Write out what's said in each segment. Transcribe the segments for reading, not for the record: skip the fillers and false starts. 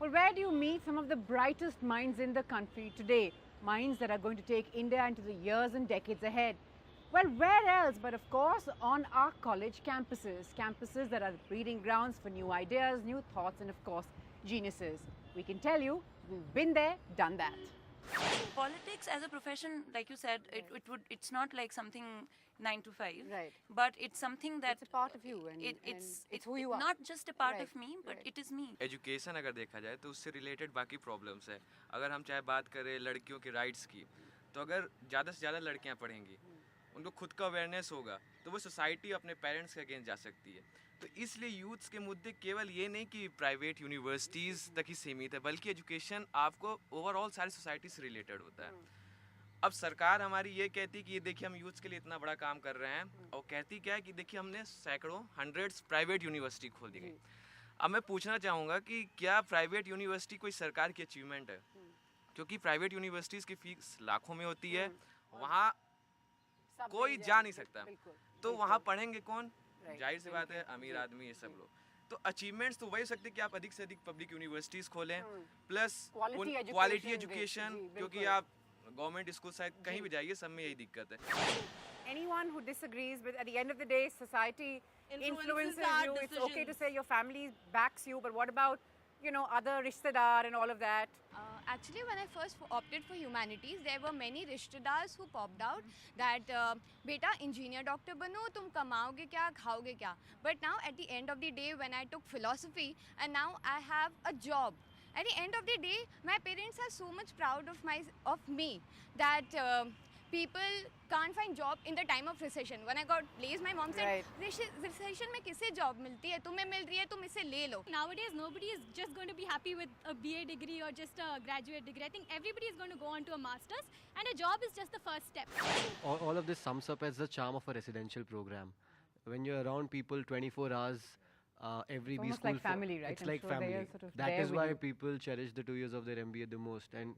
Well, where do you meet some of the brightest minds in the country today? Minds that are going to take India into the years and decades ahead. Well, where else but of course on our college campuses. Campuses that are the breeding grounds for new ideas, new thoughts and of course geniuses. We can tell you, we've been there, done that. Politics as a profession, like you said, it's not like something 9 to 5, Right. but it's something that It's a part of you and it's who you are. not just a part Right, of me, but right. it is me. Education अगर देखा जाए तो उससे related बाकी problems है। अगर हम चाहे बात करें लड़कियों के राइट्स की, तो अगर ज़्यादा से ज़्यादा लड़कियां पढ़ेंगी, उनको खुद का अवेयरनेस होगा, तो वो सोसाइटी अपने पेरेंट्स के अगेंस्ट जा सकती है। तो इसलिए यूथ्स के मुद्दे केवल ये नहीं कि प्राइवेट यूनिवर्सिटीज़ तक ही सीमित है, बल्कि एजुकेशन आपको ओवरऑल सारी सोसाइटी से रिलेटेड होता है। अब सरकार हमारी ये कहती है कि ये देखिए हम यूथ्स के लिए इतना बड़ा काम कर रहे हैं, और कहती क्या है कि देखिए हमने सैकड़ों हंड्रेड्स प्राइवेट यूनिवर्सिटी खोल दी गई। अब मैं पूछना चाहूँगा कि क्या प्राइवेट यूनिवर्सिटी कोई सरकार की अचीवमेंट है? क्योंकि प्राइवेट यूनिवर्सिटीज़ की फीस लाखों में होती है, वहाँ सब कोई मिल जा नहीं जाएंगे, सकता। बिल्कुल, तो बिल्कुल। वहाँ पढ़ेंगे कौन? Right, जाहिर सी बात है अमीर आदमी, ये सब लोग। तो अचीवमेंट्स तो वही हो सकते हैं कि आप अधिक से अधिक पब्लिक यूनिवर्सिटीज़ खोलें, प्लस Quality education क्वालिटी दे, एजुकेशन, जी, क्योंकि बिल्कुल। आप गवर्नमेंट स्कूल शायद कहीं भी जाइए, सब में यही दिक्कत है। Anyone who disagrees, but at the end of the day, society influences our you. It's okay to decisions. say your family backs you, but what about, you know, other rishtedar and all of that? Actually, when I first opted for humanities, there were many rishtedars who popped out that beta engineer doctor bano, tum kamaoge kya, khaoge kya. But now at the end of the day, when I took philosophy and now I have a job, at the end of the day, my parents are so much proud of me that people can't find job in the time of recession. When I got placed, my mom said, Right. recession में किसे job मिलती है? तुम्हें मिल रही है, तुम इसे ले लो. Nowadays, nobody is just going to be happy with a BA degree or just a graduate degree. I think everybody is going to go on to a master's, and a job is just the first step. All of this sums up as the charm of a residential program. When you're around people 24 hours, every It's B almost school like family, right? It's I'm like sure they family. are sort of That there is with why you. people cherish the 2 years of their MBA the most. And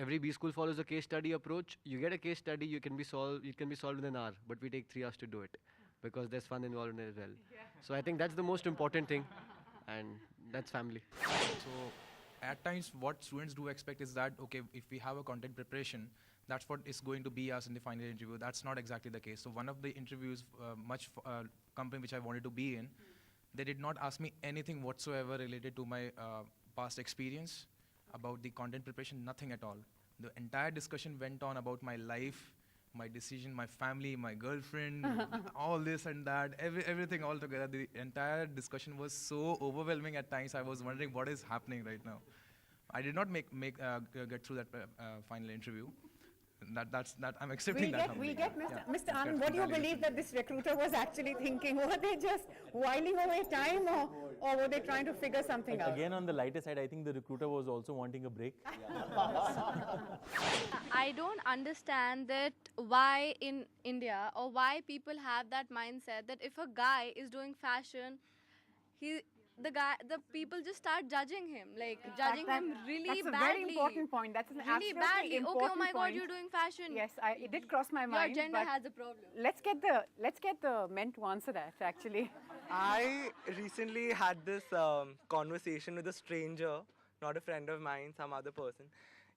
every B school follows a case study approach. You get a case study, it can be solved in an hour, but we take 3 hours to do it because there's fun involved in it as well. So I think that's the most important thing, and that's family. So at times what students do expect is that, okay, if we have a content preparation, that's what is going to be us in the final interview. That's not exactly the case. So one of the interviews, company which I wanted to be in, they did not ask me anything whatsoever related to my past experience about the content preparation, nothing at all. The entire discussion went on about my life, my decision, my family, my girlfriend, all this and that, everything all together. The entire discussion was so overwhelming at times. I was wondering what is happening right now. I did not get through that final interview. That I'm accepting that. We get Mr. Yeah, Mr. that's Anand, what do you validation. believe that this recruiter was actually thinking? Were they just whiling away time or were they trying to figure something out? Again, on the lighter side, I think the recruiter was also wanting a break. I don't understand that why in India or why people have that mindset that if a guy is doing fashion, the people just start judging him, judging him really That's a badly. very important point. That's an Really absolutely badly. important Okay, oh my God, point. you're doing fashion. Yes, it did cross my mind. Your gender but has a problem. Let's get the men to answer that actually. I recently had this conversation with a stranger, not a friend of mine, some other person.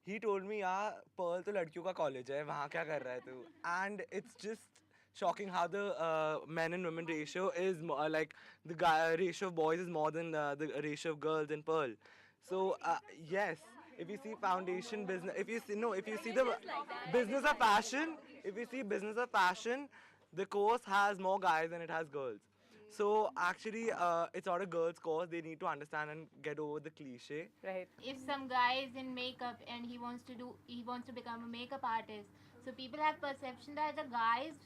He told me, "यार, Pearl तो लड़कियों का college है, वहाँ क्या कर रहा है तू?" And it's just shocking how the men and women ratio is like the ratio of boys is more than the ratio of girls in Pearl. So yes, if you see foundation business, if you see the business of fashion, the course has more guys than it has girls. So actually, it's not a girls' course. They need to understand and get over the cliche. Right. If some guy is in makeup and he wants to become a makeup artist, so people have perception that the guy is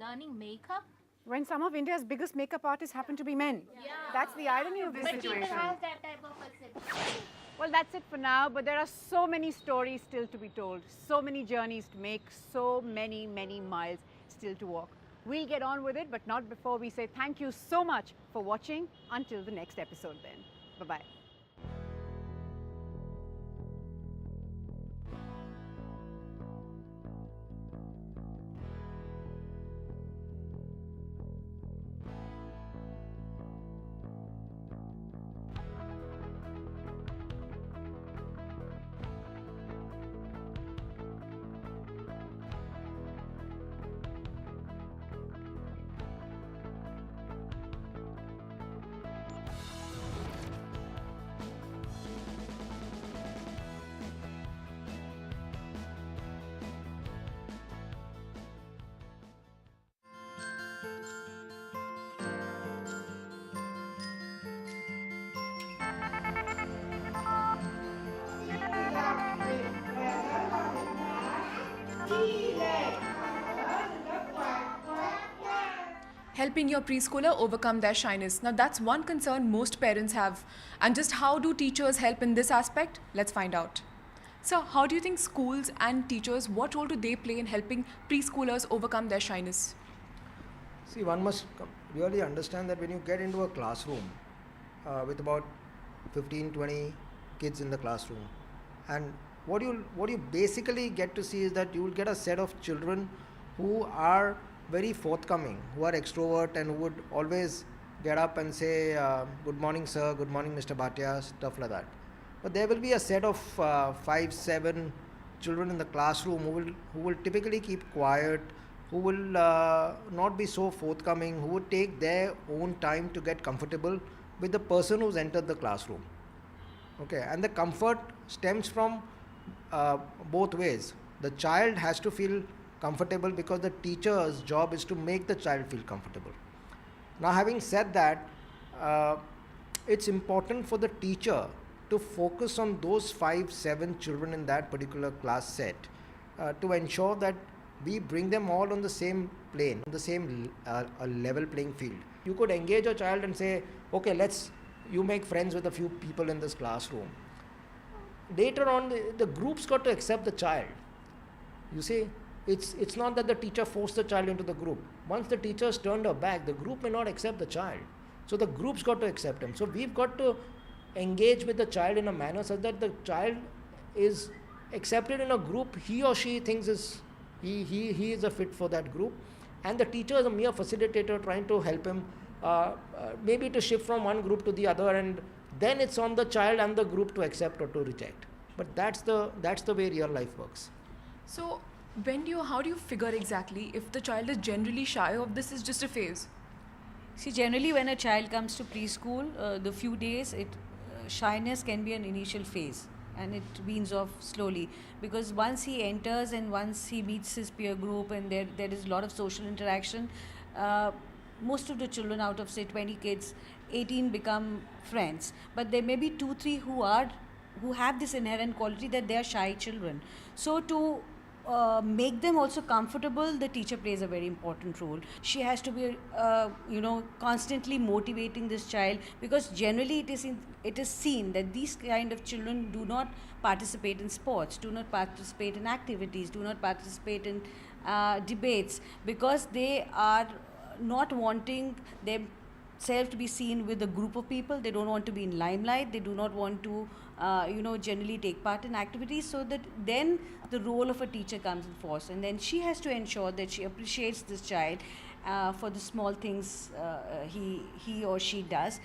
learning makeup. When some of India's biggest makeup artists happen to be men. Yeah. That's the irony of this But people situation. have that type of perception. Well, that's it for now, but there are so many stories still to be told, so many journeys to make, so many, many miles still to walk. We'll get on with it, but not before we say thank you so much for watching. Until the next episode then. Bye-bye. helping your preschooler overcome their shyness. Now that's one concern most parents have. And just how do teachers help in this aspect? Let's find out. So how do you think schools and teachers, what role do they play in helping preschoolers overcome their shyness? See, one must really understand that when you get into a classroom with about 15, 20 kids in the classroom, and what you basically get to see is that you will get a set of children who are very forthcoming, who are extrovert and who would always get up and say, good morning sir, good morning Mr. Bhatia, stuff like that. But there will be a set of 5, 7 children in the classroom who will typically keep quiet, who will not be so forthcoming, who would take their own time to get comfortable with the person who's entered the classroom. Okay, and the comfort stems from both ways. The child has to feel comfortable because the teacher's job is to make the child feel comfortable. Now, having said that, it's important for the teacher to focus on those 5, 7 children in that particular class set to ensure that we bring them all on the same plane, on the same level playing field. You could engage a child and say, okay, you make friends with a few people in this classroom. Later on, the group's got to accept the child. You see, it's not that the teacher forced the child into the group. Once the teacher's turned her back, the group may not accept the child. So the group's got to accept him. So we've got to engage with the child in a manner such that the child is accepted in a group he or she thinks he is a fit for that group, and the teacher is a mere facilitator trying to help him maybe to shift from one group to the other, and then it's on the child and the group to accept or to reject. But that's the way real life works. So how do you figure exactly if the child is generally shy or this is just a phase? See, generally when a child comes to preschool, the few days, shyness can be an initial phase, and it weans off slowly, because once he enters and once he meets his peer group and there is a lot of social interaction, most of the children out of say 20 kids, 18 become friends, but there may be 2, 3 who have this inherent quality that they are shy children. So to make them also comfortable, the teacher plays a very important role. She has to be constantly motivating this child, because generally it is seen that these kind of children do not participate in sports, do not participate in activities, do not participate in debates, because they are not wanting themselves to be seen with a group of people. They don't want to be in limelight, they do not want to generally take part in activities, so that then the role of a teacher comes in force, and then she has to ensure that she appreciates this child for the small things he or she does.